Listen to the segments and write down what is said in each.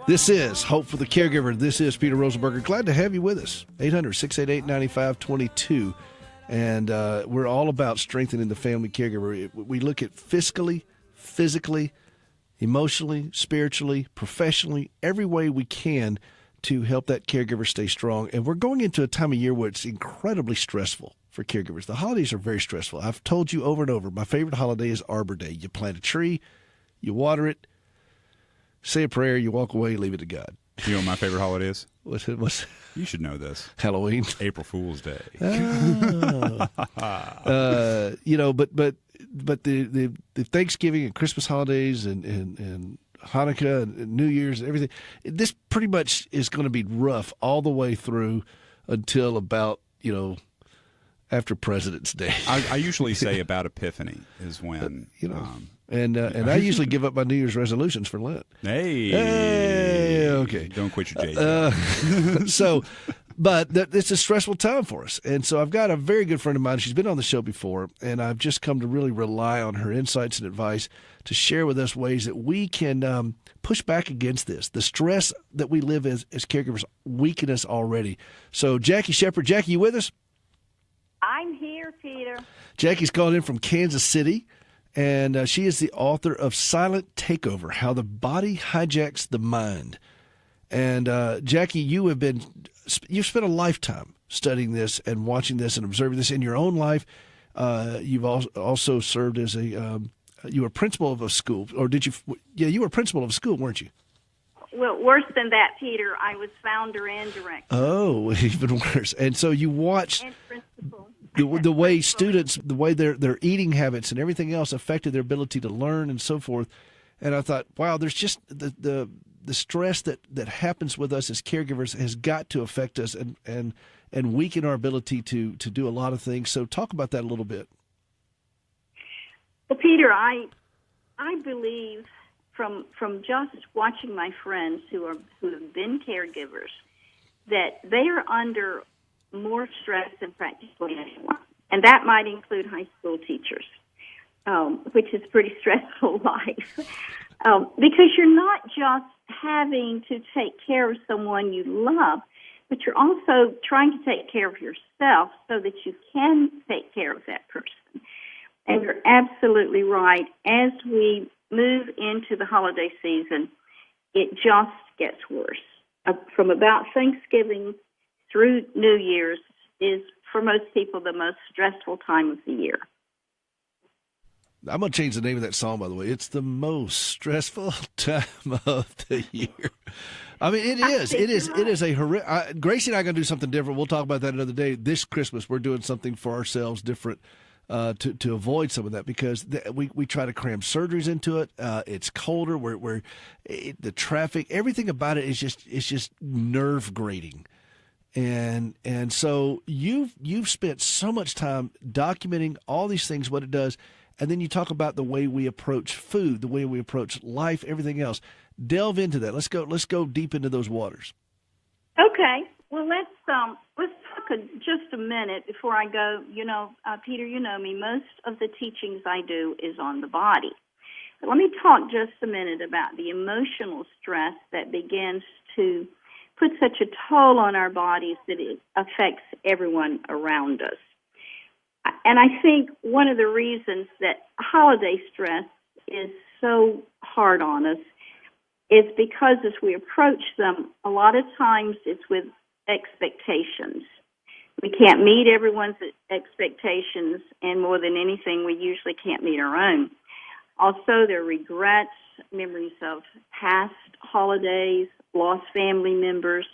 This is Hope for the Caregiver. This is Peter Rosenberger. Glad to have you with us. 800-688-9522. And we're all about strengthening the family caregiver. We look at fiscally, physically, emotionally, spiritually, professionally, every way we can to help that caregiver stay strong. And we're going into a time of year where it's incredibly stressful for caregivers. The holidays are very stressful. I've told you over and over, my favorite holiday is Arbor Day. You plant a tree, you water it, say a prayer, you walk away, leave it to God. You know what my favorite holiday is? What's You should know this. Halloween? April Fool's Day. Oh. But the Thanksgiving and Christmas holidays and Hanukkah and New Year's and everything, this pretty much is going to be rough all the way through until about, after President's Day. I usually say about Epiphany is when, And I usually give up my New Year's resolutions for Lent. Hey, okay. Don't quit your day job. But it's a stressful time for us. And so I've got a very good friend of mine. She's been on the show before, and I've just come to really rely on her insights and advice to share with us ways that we can push back against this. The stress that we live as caregivers weaken us already. So Jackie Shepperd, Jackie, you with us? I'm here, Peter. Jackie's calling in from Kansas City. And she is the author of Silent Takeover, How the Body Hijacks the Mind. And Jackie, you've spent a lifetime studying this and watching this and observing this in your own life. You've also served as you were principal of a school, or did you? Yeah, you were principal of a school, weren't you? Well, worse than that, Peter. I was founder and director. Oh, even worse. And so you watched And principal. the way students, the way their eating habits and everything else affected their ability to learn and so forth. And I thought, wow, there's just the stress that happens with us as caregivers has got to affect us and weaken our ability to do a lot of things. So talk about that a little bit. Well, Peter, I believe from just watching my friends who have been caregivers that they are under more stress than practically anyone, and that might include high school teachers, which is a pretty stressful life, because you're not just having to take care of someone you love, but you're also trying to take care of yourself so that you can take care of that person. And you're absolutely right. As we move into the holiday season, it just gets worse. From about Thanksgiving through New Year's is, for most people, the most stressful time of the year. I'm going to change the name of that song, by the way. It's the most stressful time of the year. I mean, it is. It is a horrific. Gracie and I are going to do something different. We'll talk about that another day. This Christmas, we're doing something for ourselves different to avoid some of that, because we try to cram surgeries into it. It's colder. The traffic, everything about it is just nerve grating. And so you've spent so much time documenting all these things, what it does, and then you talk about the way we approach food, the way we approach life, everything else. Delve into that. Let's go deep into those waters. Okay. Well, let's talk just a minute before I go. Peter, you know me. Most of the teachings I do is on the body. But let me talk just a minute about the emotional stress that begins to put such a toll on our bodies that it affects everyone around us. And I think one of the reasons that holiday stress is so hard on us is because as we approach them, a lot of times it's with expectations. We can't meet everyone's expectations, and more than anything, we usually can't meet our own. Also, there are regrets, memories of past holidays, lost family members.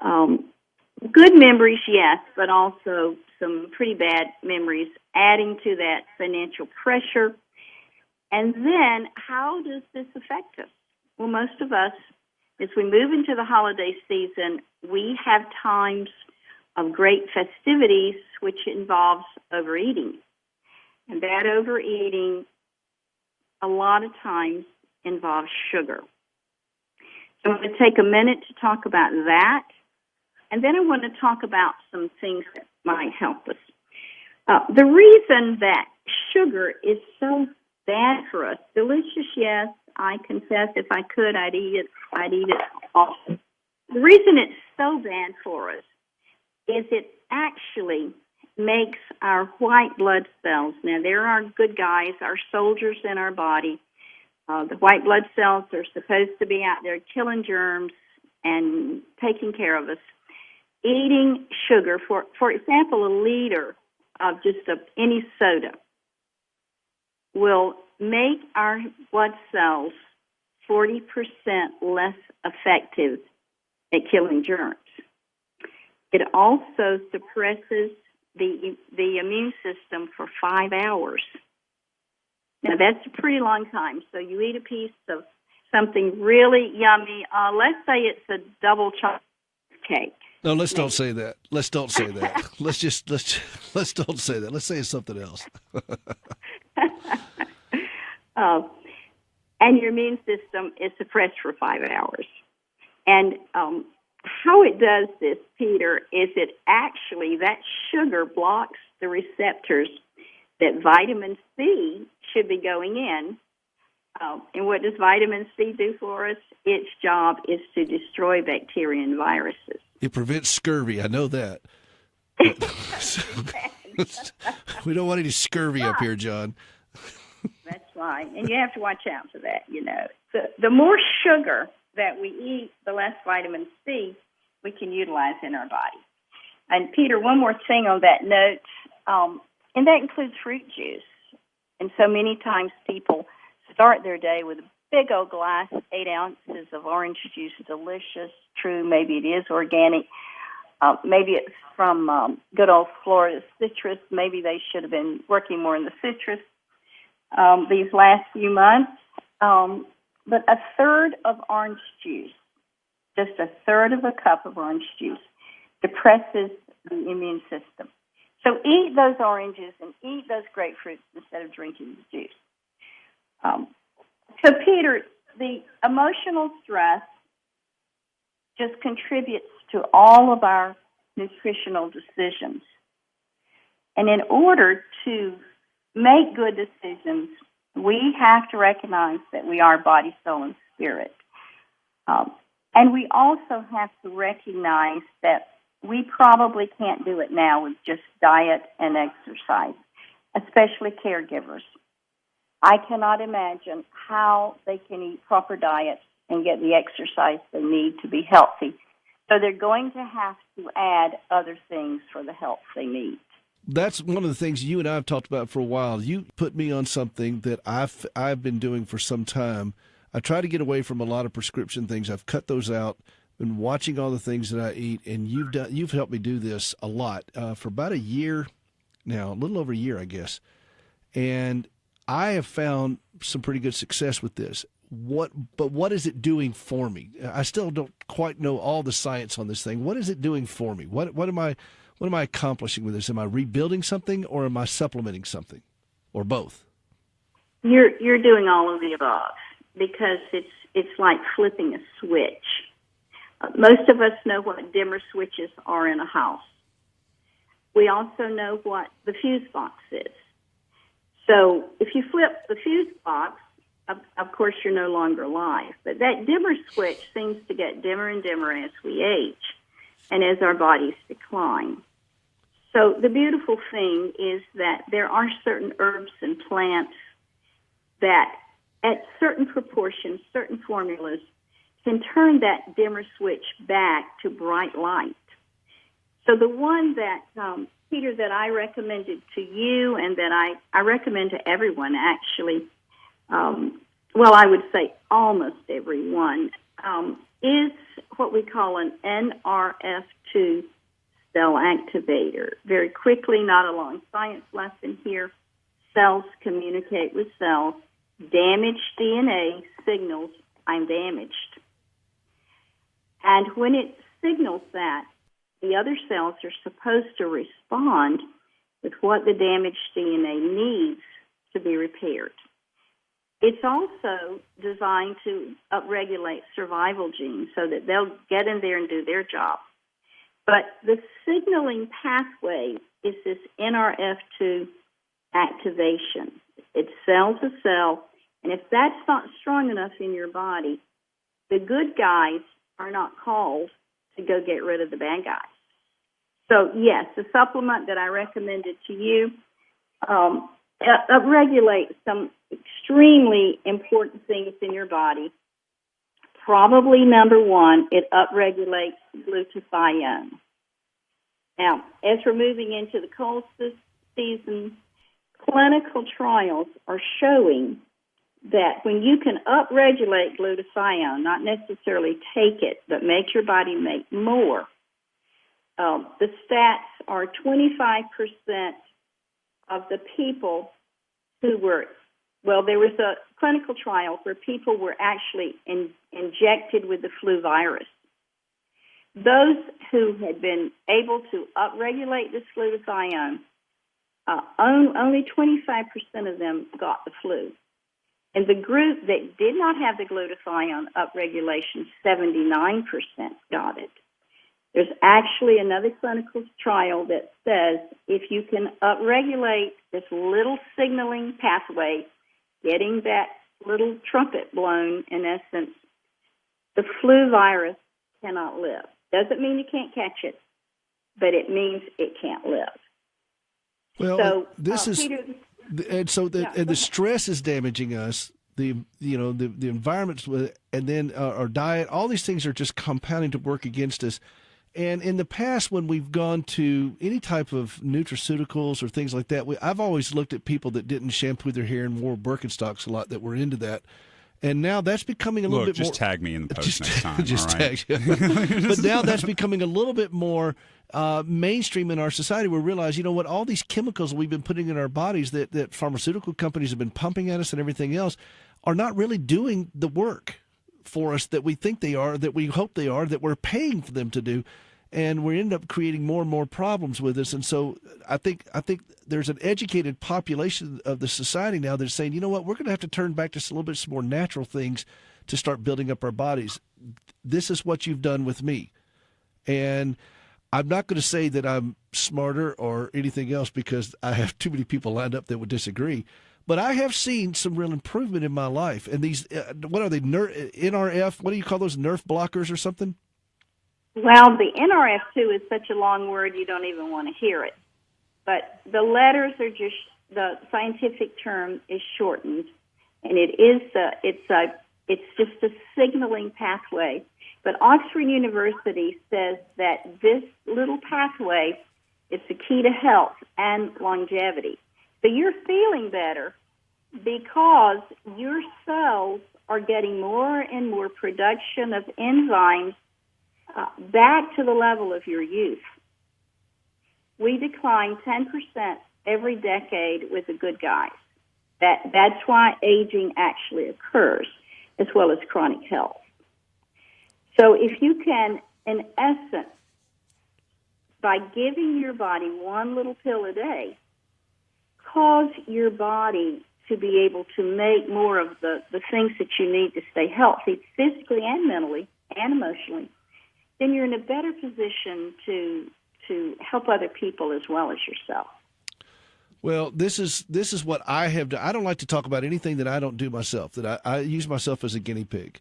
Good memories, yes, but also some pretty bad memories, adding to that financial pressure. And then, how does this affect us? Well, most of us, as we move into the holiday season, we have times of great festivities, which involves overeating. And that overeating, a lot of times, involves sugar. So I'm going to take a minute to talk about that, and then I want to talk about some things that might help us. The reason that sugar is so bad for us, delicious, yes, I confess if I could, I'd eat it. I'd eat it often. The reason it's so bad for us is it actually makes our white blood cells. Now, they're our good guys, our soldiers in our body. The white blood cells are supposed to be out there killing germs and taking care of us. Eating sugar, for example, a liter of just any soda will make our blood cells 40% less effective at killing germs. It also suppresses the immune system for 5 hours. Now, that's a pretty long time. So you eat a piece of something really yummy. Let's say it's a double chocolate cake. No, let's don't say that. Let's don't say that. let's don't say that. Let's say it's something else. And your immune system is suppressed for 5 hours. And how it does this, Peter, is it actually, that sugar blocks the receptors that vitamin C should be going in. And what does vitamin C do for us? Its job is to destroy bacteria and viruses. It prevents scurvy. I know that. We don't want any scurvy up here, John. That's right. And you have to watch out for that, you know. The more sugar that we eat, the less vitamin C we can utilize in our body. And, Peter, one more thing on that note, and that includes fruit juice. And so many times people start their day with a big old glass, 8 ounces of orange juice, delicious, true, maybe it is organic. Maybe it's from good old Florida citrus. Maybe they should have been working more in the citrus these last few months. But a third of orange juice, just a third of a cup of orange juice, depresses the immune system. So eat those oranges and eat those grapefruits instead of drinking the juice. So, Peter, the emotional stress just contributes to all of our nutritional decisions. And in order to make good decisions, we have to recognize that we are body, soul, and spirit. And we also have to recognize that we probably can't do it now with just diet and exercise, especially caregivers. I cannot imagine how they can eat proper diets and get the exercise they need to be healthy. So they're going to have to add other things for the health they need. That's one of the things you and I have talked about for a while. You put me on something that I've been doing for some time. I try to get away from a lot of prescription things. I've cut those out. Been watching all the things that I eat, and you've helped me do this a lot for about a year now, a little over a year, I guess. And I have found some pretty good success with this. But what is it doing for me? I still don't quite know all the science on this thing. What is it doing for me? What am I accomplishing with this? Am I rebuilding something, or am I supplementing something, or both? You're doing all of the above, because it's like flipping a switch. Most of us know what dimmer switches are in a house. We also know what the fuse box is. So if you flip the fuse box, of course you're no longer alive. But that dimmer switch seems to get dimmer and dimmer as we age and as our bodies decline. So the beautiful thing is that there are certain herbs and plants that at certain proportions, certain formulas, can turn that dimmer switch back to bright light. So the one that, Peter, that I recommended to you and that I recommend to everyone, actually, I would say almost everyone, is what we call an NRF2 cell activator. Very quickly, not a long science lesson here, cells communicate with cells. Damaged DNA signals, I'm damaged. And when it signals that, the other cells are supposed to respond with what the damaged DNA needs to be repaired. It's also designed to upregulate survival genes so that they'll get in there and do their job. But the signaling pathway is this NRF2 activation. It's cell to cell. And if that's not strong enough in your body, the good guys are not called to go get rid of the bad guys. So, yes, the supplement that I recommended to you upregulates some extremely important things in your body. Probably number one, it upregulates glutathione. Now, as we're moving into the cold season, clinical trials are showing that when you can upregulate glutathione, not necessarily take it, but make your body make more, the stats are 25% of the people who were, well, there was a clinical trial where people were actually injected with the flu virus. Those who had been able to upregulate this glutathione, only 25% of them got the flu. And the group that did not have the glutathione upregulation, 79% got it. There's actually another clinical trial that says if you can upregulate this little signaling pathway, getting that little trumpet blown, in essence, the flu virus cannot live. Doesn't mean you can't catch it, but it means it can't live. Well, so, this is, Peter, and so the stress is damaging us. The environment, and then our diet, all these things are just compounding to work against us. And in the past, when we've gone to any type of nutraceuticals or things like that, I've always looked at people that didn't shampoo their hair and wore Birkenstocks a lot that were into that. And now that's becoming a little bit more. Just tag me in the post next time. Just all right? tag. But now that's becoming a little bit more mainstream in our society. We realize, you know what, all these chemicals we've been putting in our bodies that pharmaceutical companies have been pumping at us and everything else are not really doing the work for us that we think they are, that we hope they are, that we're paying for them to do. And we end up creating more and more problems with us. And so I think there's an educated population of the society now that's saying, you know what, we're going to have to turn back to a little bit some more natural things to start building up our bodies. This is what you've done with me. And I'm not going to say that I'm smarter or anything else because I have too many people lined up that would disagree. But I have seen some real improvement in my life. And these, what are they, NRF, what do you call those, nerf blockers or something? Well, the NRF2 is such a long word you don't even want to hear it. But the letters are just, the scientific term is shortened, and it's just a signaling pathway. But Oxford University says that this little pathway is the key to health and longevity. So you're feeling better because your cells are getting more and more production of enzymes back to the level of your youth. We decline 10% every decade with the good guys. That's why aging actually occurs, as well as chronic health. So if you can, in essence, by giving your body one little pill a day, cause your body to be able to make more of the things that you need to stay healthy, physically and mentally and emotionally, then you're in a better position to help other people as well as yourself. Well, this is what I have done. I don't like to talk about anything that I don't do myself, that I use myself as a guinea pig.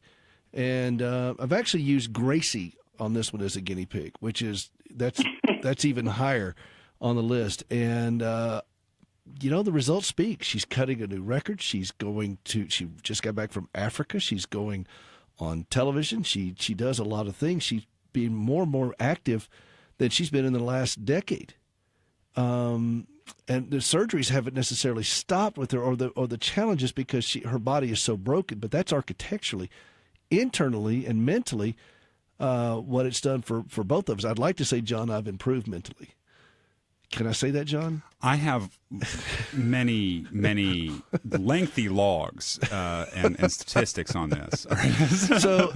And I've actually used Gracie on this one as a guinea pig, which is, that's even higher on the list. And, the results speak. She's cutting a new record. She just got back from Africa. She's going on television. She does a lot of things. She's being more and more active than she's been in the last decade. And the surgeries haven't necessarily stopped with her, or the challenges, because her body is so broken. But that's architecturally, internally, and mentally what it's done for both of us. I'd like to say, John, I've improved mentally. Can I say that, John? I have many, many lengthy logs and statistics on this. So,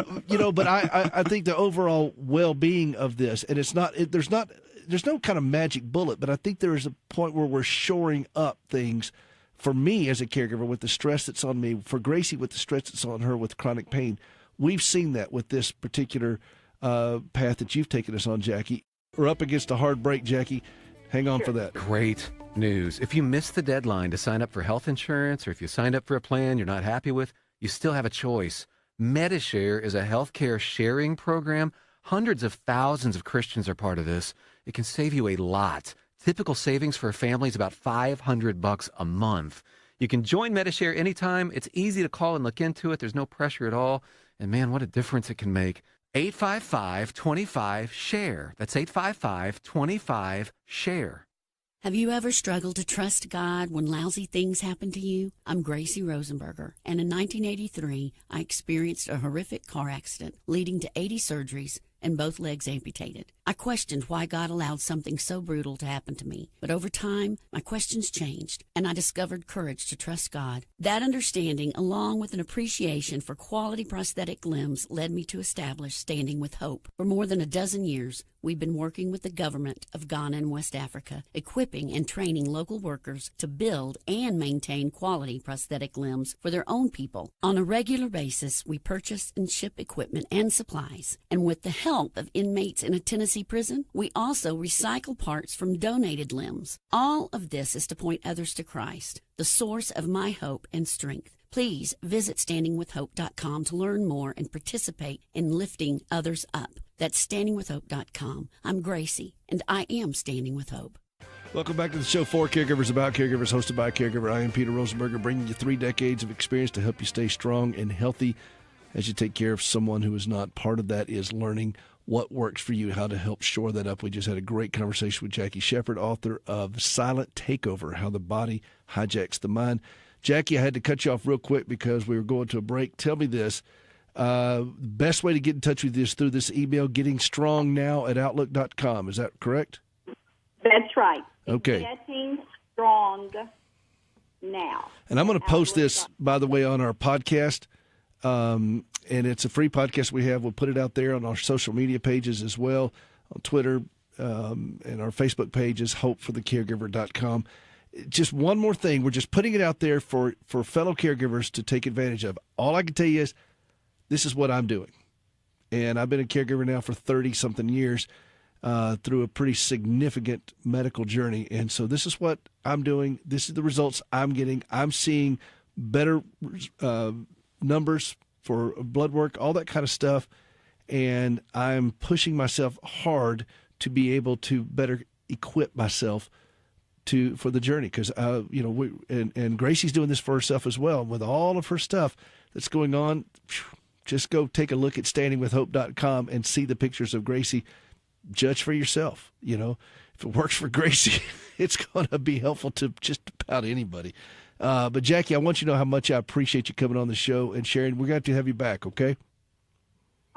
but I think the overall well-being of this, and it's not, there's no kind of magic bullet, but I think there is a point where we're shoring up things for me as a caregiver with the stress that's on me, for Gracie with the stress that's on her with chronic pain. We've seen that with this particular path that you've taken us on, Jackie. We're up against a hard break, Jackie. Hang on for that. Great. news. If you missed the deadline to sign up for health insurance, or if you signed up for a plan you're not happy with, you still have a choice. MediShare is a healthcare sharing program. Hundreds of thousands of Christians are part of this. It can save you a lot. Typical savings for a family is about $500 a month. You can join MediShare anytime. It's easy to call and look into it. There's no pressure at all. And man, what a difference it can make. 855-25-SHARE. That's 855-25-SHARE. Have you ever struggled to trust God when lousy things happen to you? I'm Gracie Rosenberger, and in 1983, I experienced a horrific car accident leading to 80 surgeries and both legs amputated. I questioned why God allowed something so brutal to happen to me. But over time, my questions changed, and I discovered courage to trust God. That understanding, along with an appreciation for quality prosthetic limbs, led me to establish Standing with Hope. For more than a dozen years, we've been working with the government of Ghana and West Africa, equipping and training local workers to build and maintain quality prosthetic limbs for their own people. On a regular basis, we purchase and ship equipment and supplies, and with the help of inmates in a Tennessee prison, we also recycle parts from donated limbs. All of this is to point others to Christ, the source of my hope and strength. Please visit standingwithhope.com to learn more and participate in lifting others up. That's standingwithhope.com. I'm Gracie, and I am Standing with Hope. Welcome back to the show, For Caregivers, About Caregivers, hosted by a caregiver. I am Peter Rosenberger, bringing you 3 decades of experience to help you stay strong and healthy as you take care of someone who is not. Part of that is learning what works for you, how to help shore that up. We just had a great conversation with Jackie Shepperd, author of Silent Takeover, How the Body Hijacks the Mind. Jackie, I had to cut you off real quick because we were going to a break. Tell me this. Best way to get in touch with you is through this email, gettingstrongnow@outlook.com. Is that correct? That's right. Okay. Getting strong now. And I'm going to post this, by the way, on our podcast. And it's a free podcast we have. We'll put it out there on our social media pages as well, on Twitter, and our Facebook page is hopeforthecaregiver.com. Just one more thing. We're just putting it out there for fellow caregivers to take advantage of. All I can tell you is this is what I'm doing. And I've been a caregiver now for 30-something years through a pretty significant medical journey. And so this is what I'm doing. This is the results I'm getting. I'm seeing better numbers for blood work, all that kind of stuff. And I'm pushing myself hard to be able to better equip myself for the journey. Because, and Gracie's doing this for herself as well. With all of her stuff that's going on, just go take a look at standingwithhope.com and see the pictures of Gracie. Judge for yourself. You know, if it works for Gracie, it's going to be helpful to just about anybody. But Jackie, I want you to know how much I appreciate you coming on the show and sharing. We're going to have you back, okay?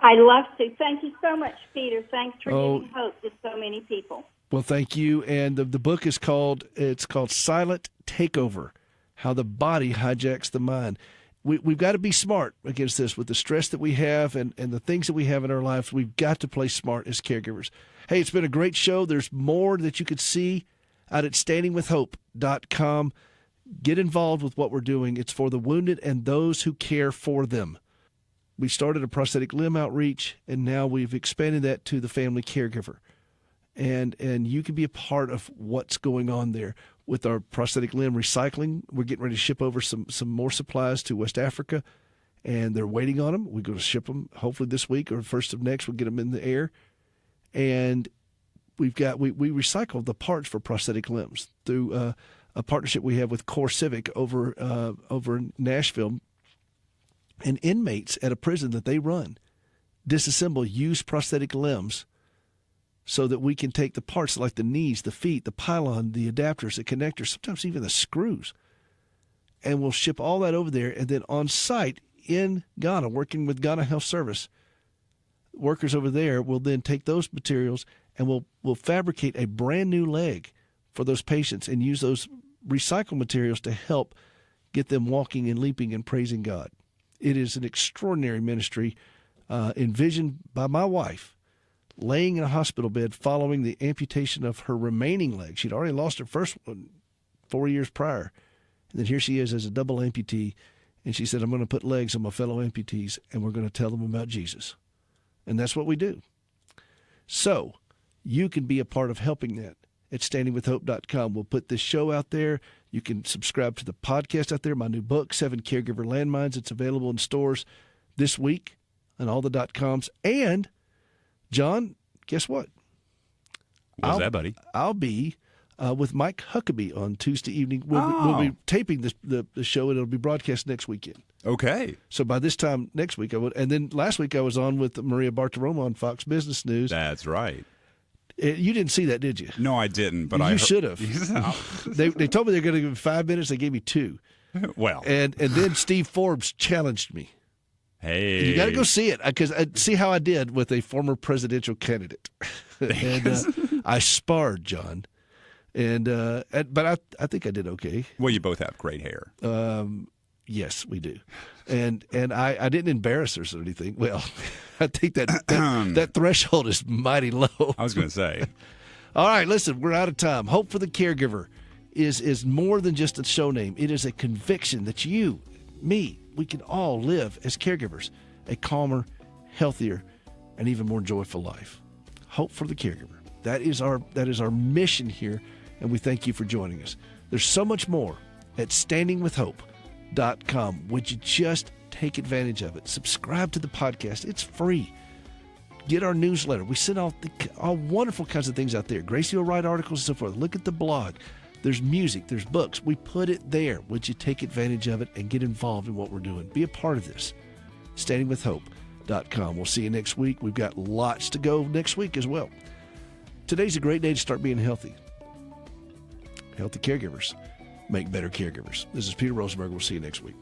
I'd love to. Thank you so much, Peter. Thanks for giving hope to so many people. Well, thank you. And the book is called Silent Takeover, How the Body Hijacks the Mind. We've got to be smart against this. With the stress that we have and the things that we have in our lives, we've got to play smart as caregivers. Hey, it's been a great show. There's more that you could see out at standingwithhope.com. Get involved with what we're doing. It's for the wounded and those who care for them. We started a prosthetic limb outreach, and now we've expanded that to the family caregiver. And you can be a part of what's going on there. With our prosthetic limb recycling, we're getting ready to ship over some more supplies to West Africa, and they're waiting on them. We're going to ship them hopefully this week or first of next. We'll get them in the air. And we recycle the parts for prosthetic limbs through a partnership we have with Core Civic over in Nashville, and inmates at a prison that they run disassemble used prosthetic limbs so that we can take the parts like the knees, the feet, the pylon, the adapters, the connectors, sometimes even the screws, and we'll ship all that over there. And then on site in Ghana, working with Ghana Health Service, workers over there will then take those materials and we'll fabricate a brand new leg for those patients and use those recycled materials to help get them walking and leaping and praising God. It is an extraordinary ministry envisioned by my wife, laying in a hospital bed following the amputation of her remaining leg. She'd already lost her first one 4 years prior. And then here she is as a double amputee. And she said, I'm going to put legs on my fellow amputees, and we're going to tell them about Jesus. And that's what we do. So you can be a part of helping that. at standingwithhope.com. We'll put this show out there. You can subscribe to the podcast out there. My new book, 7 Caregiver Landmines. It's available in stores this week and all the .coms. And, John, guess what? What's that, buddy? I'll be with Mike Huckabee on Tuesday evening. We'll be taping the show, and it'll be broadcast next weekend. Okay. So by this time next week, I would. And then last week I was on with Maria Bartiromo on Fox Business News. That's right. You didn't see that, did you? No, I didn't. But you should have. They told me they were going to give me 5 minutes. They gave me 2. Well, and then Steve Forbes challenged me. Hey, you got to go see it because see how I did with a former presidential candidate. And I sparred, John. But I think I did okay. Well, you both have great hair. Yes, we do. And I didn't embarrass her or anything. Well, I think that threshold is mighty low. I was going to say. All right, listen, we're out of time. Hope for the Caregiver is more than just a show name. It is a conviction that you, me, we can all live as caregivers a calmer, healthier, and even more joyful life. Hope for the Caregiver. That is our mission here, and we thank you for joining us. There's so much more at standingwithhope.com. Would you just take advantage of it? Subscribe to the podcast. It's free. Get our newsletter. We send all wonderful kinds of things out there. Gracie will write articles and so forth. Look at the blog. There's music. There's books. We put it there. Would you take advantage of it and get involved in what we're doing? Be a part of this. Standingwithhope.com. We'll see you next week. We've got lots to go next week as well. Today's a great day to start being healthy. Healthy caregivers make better caregivers. This is Peter Rosenberg. We'll see you next week.